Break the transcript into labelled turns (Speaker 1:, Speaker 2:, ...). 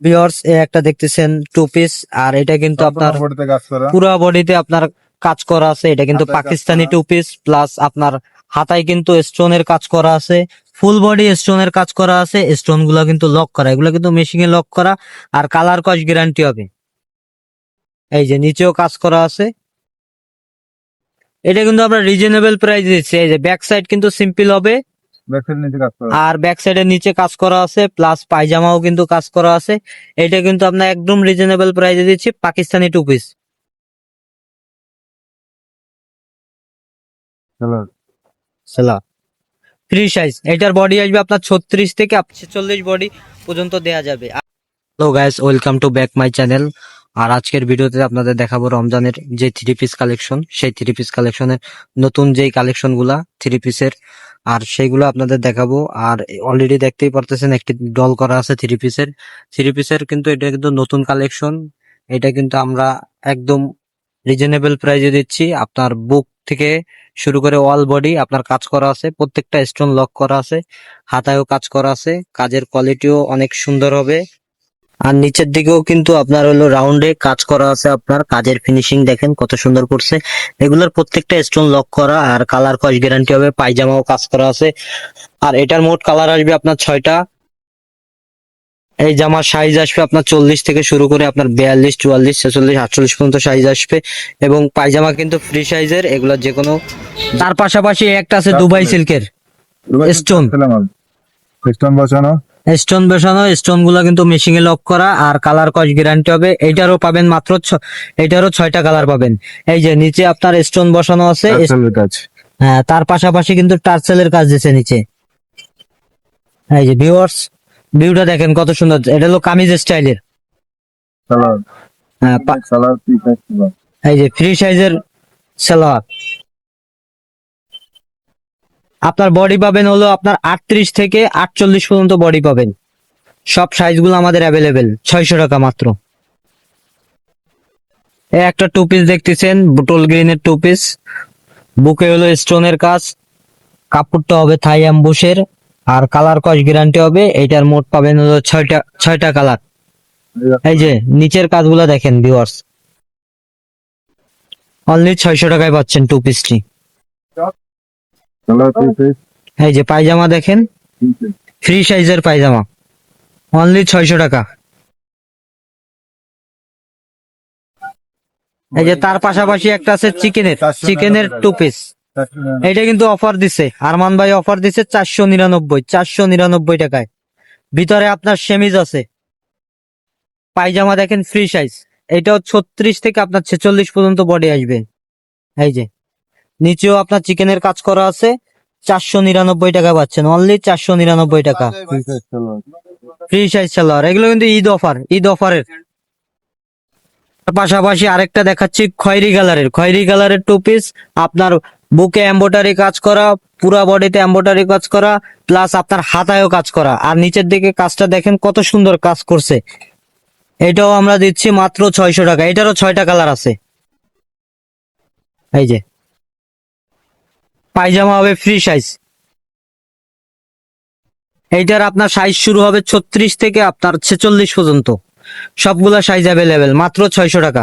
Speaker 1: Viewers একটা দেখতেছেন two piece, আর এটা কিন্তু আপনার পুরো বডিতে আপনার কাজ করা আছে। এটা কিন্তু পাকিস্তানি টু পিস, প্লাস আপনার হাতায় কিন্তু স্টোনের কাজ করা আছে, ফুল বডি স্টোনের কাজ করা আছে। স্টোন গুলা কিন্তু লক করা, এগুলো কিন্তু মেশিনে লক করা, আর কালার কস গ্যারান্টি হবে। এই যে নিচেও কাজ করা আছে। এটা কিন্তু আমরা রিজনেবল প্রাইস দিচ্ছি। এই যে ব্যাক সাইড কিন্তু সিম্পল হবে, আর ব্যাক সাইডের নিচে কাজ করা আছে, প্লাস পায়জামাও কিন্তু কাজ করা আছে। এটা কিন্তু আপনার একদম রিজনেবল প্রাইসে দিচ্ছি, পাকিস্তানি টু পিস। সেলা ফ্রি সাইজ, এটার বডি আসবে আপনার 36 থেকে 46 বডি পর্যন্ত দেয়া যাবে। Hello guys, welcome to back my channel. আর আজকের ভিডিওতে আপনাদের দেখাবো রমজানের যে থ্রি পিস কালেকশন, সেই থ্রি পিস কালেকশনের নতুন যেই কালেকশন গুলা থ্রি পিসের, আর সেইগুলো আপনাদের দেখাবো। আর অলরেডি দেখতেই পারতেছেন একটি ডল করা আছে থ্রি পিসের কিন্তু এটা কিন্তু নতুন কালেকশন। এটা কিন্তু আমরা একদম রিজনেবল প্রাইসে দিচ্ছি। আপনার বুক থেকে শুরু করে অল বডি আপনার কাজ করা আছে, প্রত্যেকটা স্টোন লক করা আছে, হাতায়ও কাজ করা আছে, কাজের কোয়ালিটিও অনেক সুন্দর হবে। আর নিচের দিকেও কিন্তু আপনার হলো রাউন্ডে কাজ করা আছে। আপনার কাজের ফিনিশিং দেখেন কত সুন্দর করছে। এগুলোর প্রত্যেকটা স্টোন লক করা, আর কালার কস গ্যারান্টি হবে। পায়জামাও কাজ করা আছে। আর এটার মোট কালার আসবে আপনার 6টা। এই জামার সাইজ আসবে আপনার 40 থেকে শুরু করে আপনার 42, 44, 46, 48 পর্যন্ত সাইজ আসবে। এবং পায়জামা কিন্তু ফ্রি সাইজের, এগুলো যে কোনো। তার পাশাপাশি একটা আছে দুবাই সিল্কের স্টোন, স্টোন বসানো। স্টোন গুলা কিন্তু মেশিনে লক করা, আর কালার কস গ্যারান্টি হবে। এইটারও পাবেন মাত্র এইটারও 6টা কালার পাবেন। এই যে নিচে আপনার স্টোন বসানো আছে। হ্যাঁ, তার পাশাপাশি কিন্তু টার্সেলের কাজ দিচ্ছে নিচে। এই যে ভিউয়ার্স, ভিউটা দেখেন কত সুন্দর। এটা হলো কামিজ স্টাইলের। হ্যাঁ, এই যে ফ্রি সাইজের সালোয়ার। আপনার বডি পাবেন হলো আপনার 38 থেকে 48 পর্যন্ত বডি পাবেন। সব সাইজগুলো আমাদের অ্যাভেলেবেল, 600 টাকা মাত্র। এই একটা টু পিস দেখতেছেন, বোটল গ্রিনের টু পিস। বুকে হলো স্টোনের কাজ, কাপড়টা হবে থাই অ্যাম্বুশের, আর কালার কস গ্যারান্টি হবে। এইটার মোট পাবেন হলো 6টা কালার। এই যে নিচের কাজগুলো দেখেন ভিউয়ার্স, অনলি 600 টাকায় পাচ্ছেন টু পিসটি। এই যে পায়জামা দেখেন, ফ্রি সাইজের পায়জামা, অনলি 600 টাকা। এই যে তার পাশাপাশি একটা আছে চিকেনের টু পিস। এটা কিন্তু অফার দিছে, আরমান ভাই অফার দিছে 499 টাকায়। ভিতরে আপনার সেমিজ আছে, পায়জামা দেখেন ফ্রি সাইজ। এটাও 36 থেকে আপনার 46 পর্যন্ত বডি আসবে। এই যে নিচেও আপনার চিকেনের কাজ করা আছে, 499 টাকা পাচ্ছেন, অনলি 499 টাকা। ফ্রি সাইজ সালোয়ার, এগুলো কিন্তু ঈদ অফারের। পাশাপাশি আরেকটা দেখাচ্ছি খয়েরি কালারের টু পিস। আপনার বুকে এমব্রয়ডারি কাজ করা, পুরা বডিতে এমব্রয়ডারি কাজ করা, প্লাস আপনার হাতায়ও কাজ করা, আর নিচের দিকে কাজটা দেখেন কত সুন্দর কাজ করছে। এটাও আমরা দিচ্ছি মাত্র 600 টাকা। এটারও 6টা কালার আছে। এই যে পায়জামা হবে ফ্রি সাইজ। এইটার আপনার সাইজ শুরু হবে 36 থেকে আপনার 46 পর্যন্ত, সবগুলা সাইজ অ্যাভেলেবেল, মাত্র 600 টাকা।